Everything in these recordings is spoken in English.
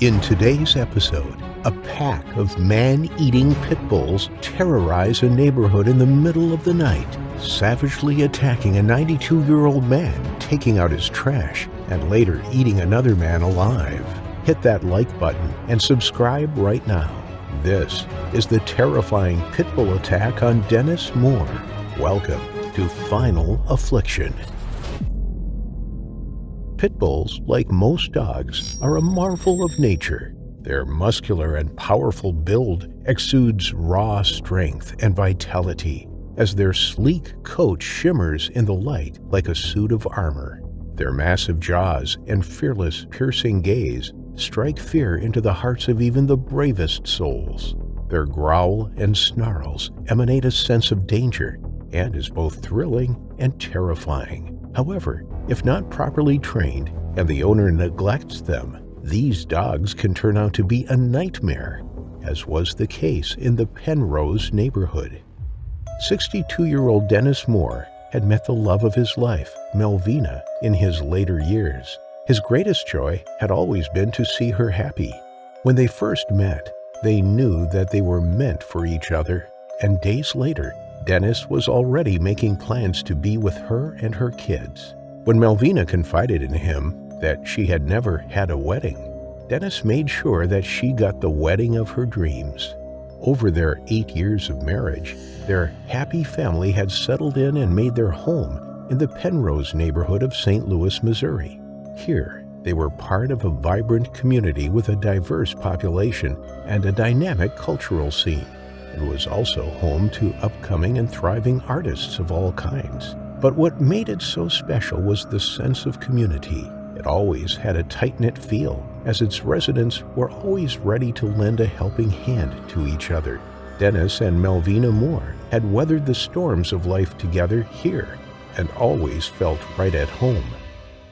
In today's episode, a pack of man-eating pit bulls terrorize a neighborhood in the middle of the night, savagely attacking a 92-year-old man, taking out his trash, and later eating another man alive. Hit that like button and subscribe right now. This is the terrifying pit bull attack on Dennis Moore. Welcome to Final Affliction. Pit bulls, like most dogs, are a marvel of nature. Their muscular and powerful build exudes raw strength and vitality, as their sleek coat shimmers in the light like a suit of armor. Their massive jaws and fearless, piercing gaze strike fear into the hearts of even the bravest souls. Their growl and snarls emanate a sense of danger and is both thrilling and terrifying. However, if not properly trained and the owner neglects them, these dogs can turn out to be a nightmare, as was the case in the Penrose neighborhood. 62-year-old Dennis Moore had met the love of his life, Melvina, in his later years. His greatest joy had always been to see her happy. When they first met, they knew that they were meant for each other, and days later, Dennis was already making plans to be with her and her kids. When Melvina confided in him that she had never had a wedding, Dennis made sure that she got the wedding of her dreams. Over their 8 years of marriage, their happy family had settled in and made their home in the Penrose neighborhood of St. Louis, Missouri. Here, they were part of a vibrant community with a diverse population and a dynamic cultural scene. It was also home to upcoming and thriving artists of all kinds. But what made it so special was the sense of community. It always had a tight-knit feel, as its residents were always ready to lend a helping hand to each other. Dennis and Melvina Moore had weathered the storms of life together here and always felt right at home.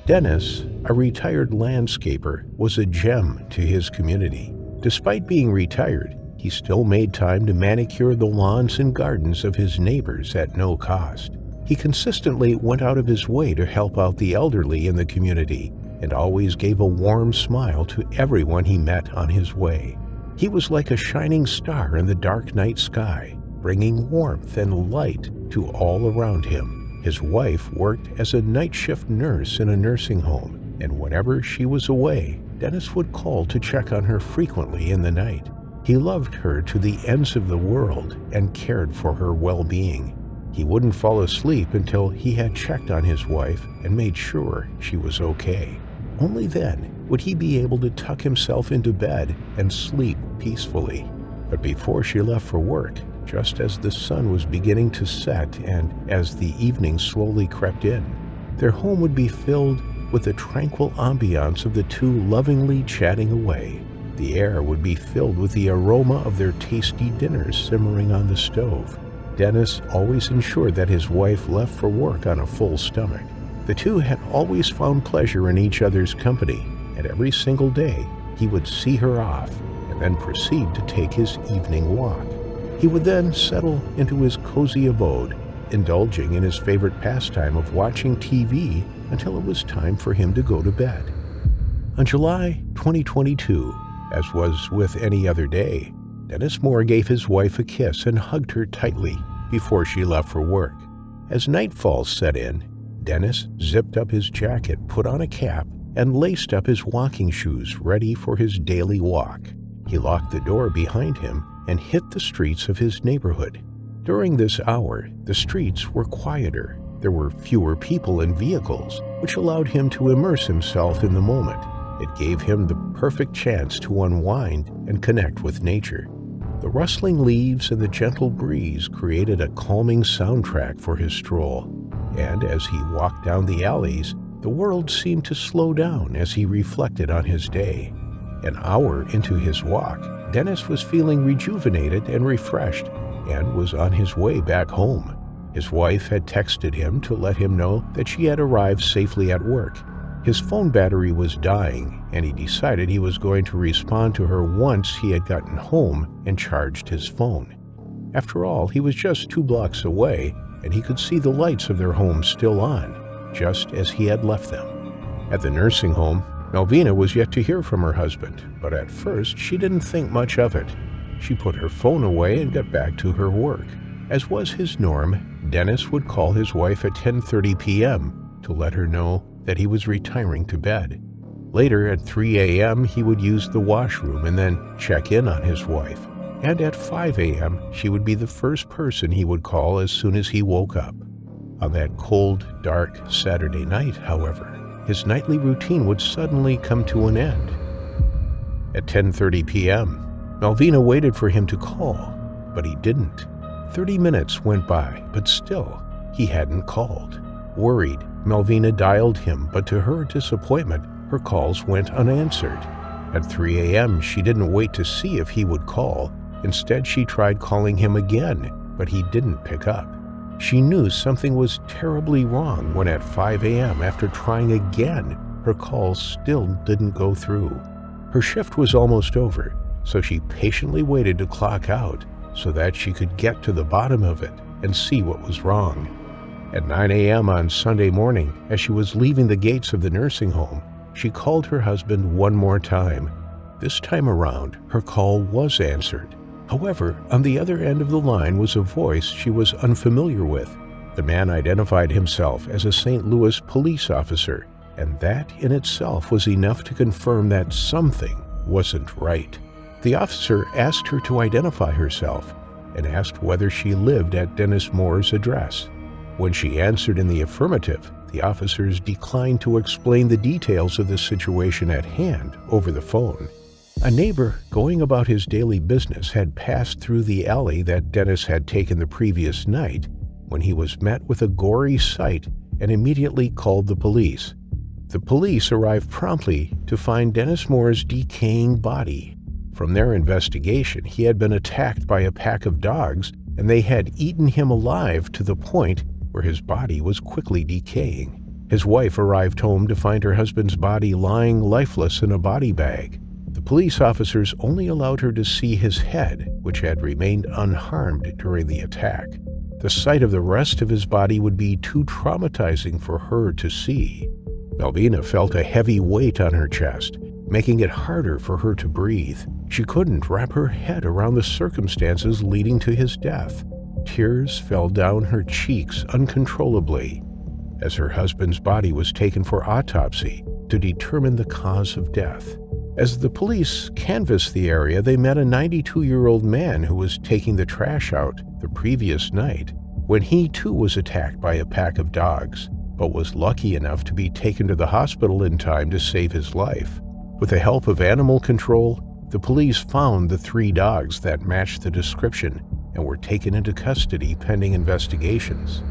Dennis, a retired landscaper, was a gem to his community. Despite being retired, he still made time to manicure the lawns and gardens of his neighbors at no cost. He consistently went out of his way to help out the elderly in the community and always gave a warm smile to everyone he met on his way. He was like a shining star in the dark night sky, bringing warmth and light to all around him. His wife worked as a night shift nurse in a nursing home, and whenever she was away, Dennis would call to check on her frequently in the night. He loved her to the ends of the world and cared for her well-being. He wouldn't fall asleep until he had checked on his wife and made sure she was okay. Only then would he be able to tuck himself into bed and sleep peacefully. But before she left for work, just as the sun was beginning to set and as the evening slowly crept in, their home would be filled with the tranquil ambiance of the two lovingly chatting away. The air would be filled with the aroma of their tasty dinners simmering on the stove. Dennis always ensured that his wife left for work on a full stomach. The two had always found pleasure in each other's company, and every single day he would see her off and then proceed to take his evening walk. He would then settle into his cozy abode, indulging in his favorite pastime of watching TV until it was time for him to go to bed. On July 2022, as was with any other day, Dennis Moore gave his wife a kiss and hugged her tightly before she left for work. As nightfall set in, Dennis zipped up his jacket, put on a cap, and laced up his walking shoes ready for his daily walk. He locked the door behind him and hit the streets of his neighborhood. During this hour, the streets were quieter. There were fewer people and vehicles, which allowed him to immerse himself in the moment. It gave him the perfect chance to unwind and connect with nature. The rustling leaves and the gentle breeze created a calming soundtrack for his stroll, and as he walked down the alleys, the world seemed to slow down as he reflected on his day. An hour into his walk, Dennis was feeling rejuvenated and refreshed and was on his way back home. His wife had texted him to let him know that she had arrived safely at work. His phone battery was dying, and he decided he was going to respond to her once he had gotten home and charged his phone. After all, he was just 2 blocks away, and he could see the lights of their home still on, just as he had left them. At the nursing home, Malvina was yet to hear from her husband, but at first she didn't think much of it. She put her phone away and got back to her work. As was his norm, Dennis would call his wife at 10:30 p.m. to let her know that he was retiring to bed. Later, at 3 a.m., he would use the washroom and then check in on his wife. And at 5 a.m., she would be the first person he would call as soon as he woke up. On that cold, dark Saturday night, however, his nightly routine would suddenly come to an end. At 10:30 p.m., Malvina waited for him to call, but he didn't. 30 minutes went by, but still, he hadn't called. Worried, Malvina dialed him, but to her disappointment, her calls went unanswered. At 3 a.m., she didn't wait to see if he would call. Instead, she tried calling him again, but he didn't pick up. She knew something was terribly wrong when at 5 a.m., after trying again, her calls still didn't go through. Her shift was almost over, so she patiently waited to clock out so that she could get to the bottom of it and see what was wrong. At 9 a.m. on Sunday morning, as she was leaving the gates of the nursing home, she called her husband one more time. This time around, her call was answered. However, on the other end of the line was a voice she was unfamiliar with. The man identified himself as a St. Louis police officer, and that in itself was enough to confirm that something wasn't right. The officer asked her to identify herself and asked whether she lived at Dennis Moore's address. When she answered in the affirmative, the officers declined to explain the details of the situation at hand over the phone. A neighbor going about his daily business had passed through the alley that Dennis had taken the previous night when he was met with a gory sight and immediately called the police. The police arrived promptly to find Dennis Moore's decaying body. From their investigation, he had been attacked by a pack of dogs, and they had eaten him alive to the point where his body was quickly decaying. His wife arrived home to find her husband's body lying lifeless in a body bag. The police officers only allowed her to see his head, which had remained unharmed during the attack. The sight of the rest of his body would be too traumatizing for her to see. Malvina felt a heavy weight on her chest, making it harder for her to breathe. She couldn't wrap her head around the circumstances leading to his death. Tears fell down her cheeks uncontrollably as her husband's body was taken for autopsy to determine the cause of death. As the police canvassed the area, they met a 92-year-old man who was taking the trash out the previous night when he too was attacked by a pack of dogs, but was lucky enough to be taken to the hospital in time to save his life. With the help of animal control, the police found the 3 dogs that matched the description and were taken into custody pending investigations.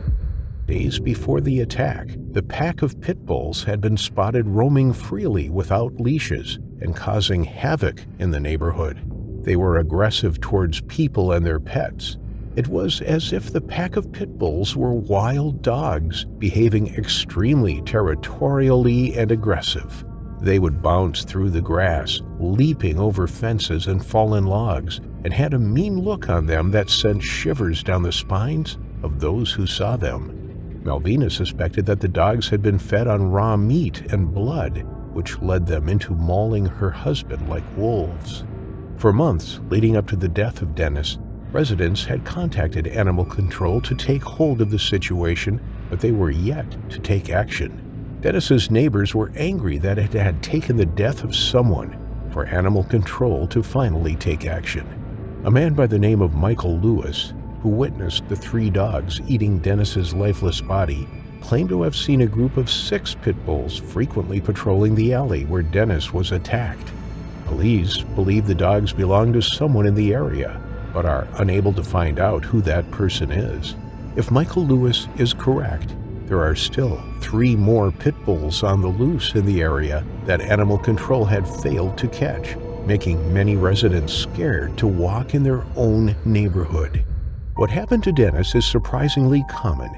Days before the attack, the pack of Pitbulls had been spotted roaming freely without leashes and causing havoc in the neighborhood. They were aggressive towards people and their pets. It was as if the pack of Pitbulls were wild dogs, behaving extremely territorially and aggressive. They would bounce through the grass, leaping over fences and fallen logs, and had a mean look on them that sent shivers down the spines of those who saw them. Malvina suspected that the dogs had been fed on raw meat and blood, which led them into mauling her husband like wolves. For months leading up to the death of Dennis, residents had contacted animal control to take hold of the situation, but they were yet to take action. Dennis's neighbors were angry that it had taken the death of someone for animal control to finally take action. A man by the name of Michael Lewis, who witnessed the 3 dogs eating Dennis's lifeless body, claimed to have seen a group of 6 pit bulls frequently patrolling the alley where Dennis was attacked. Police believe the dogs belong to someone in the area, but are unable to find out who that person is. If Michael Lewis is correct, there are still 3 more pit bulls on the loose in the area that animal control had failed to catch, making many residents scared to walk in their own neighborhood. What happened to Dennis is surprisingly common,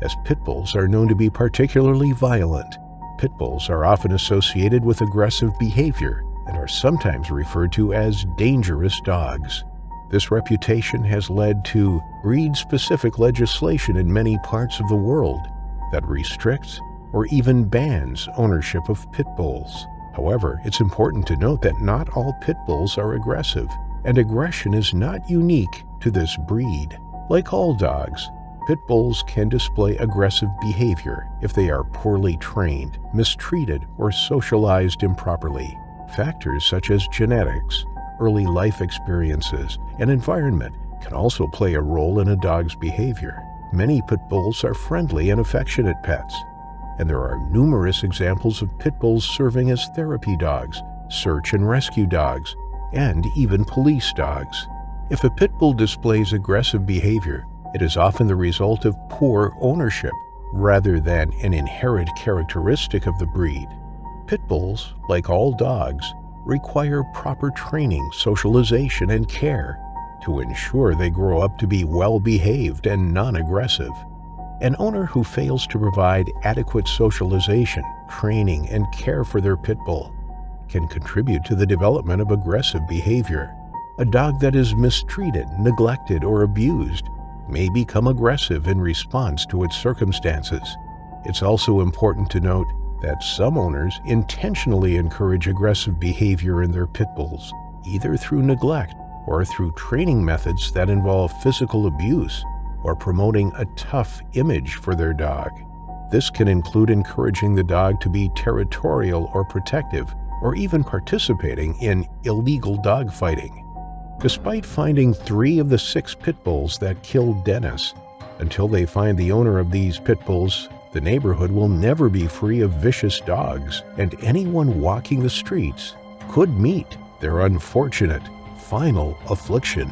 as pit bulls are known to be particularly violent. Pit bulls are often associated with aggressive behavior and are sometimes referred to as dangerous dogs. This reputation has led to breed-specific legislation in many parts of the world that restricts or even bans ownership of pit bulls. However, it's important to note that not all pit bulls are aggressive, and aggression is not unique to this breed. Like all dogs, pit bulls can display aggressive behavior if they are poorly trained, mistreated, or socialized improperly. Factors such as genetics, early life experiences, and environment can also play a role in a dog's behavior. Many pit bulls are friendly and affectionate pets, and there are numerous examples of pit bulls serving as therapy dogs, search and rescue dogs, and even police dogs. If a pit bull displays aggressive behavior, it is often the result of poor ownership rather than an inherent characteristic of the breed. Pit bulls, like all dogs, require proper training, socialization, and care to ensure they grow up to be well-behaved and non-aggressive. An owner who fails to provide adequate socialization, training, and care for their pit bull can contribute to the development of aggressive behavior. A dog that is mistreated, neglected, or abused may become aggressive in response to its circumstances. It's also important to note that some owners intentionally encourage aggressive behavior in their pit bulls, either through neglect or through training methods that involve physical abuse or promoting a tough image for their dog. This can include encouraging the dog to be territorial or protective, or even participating in illegal dog fighting. Despite finding 3 of the 6 pit bulls that killed Dennis, until they find the owner of these pit bulls, the neighborhood will never be free of vicious dogs, and anyone walking the streets could meet their unfortunate final affliction.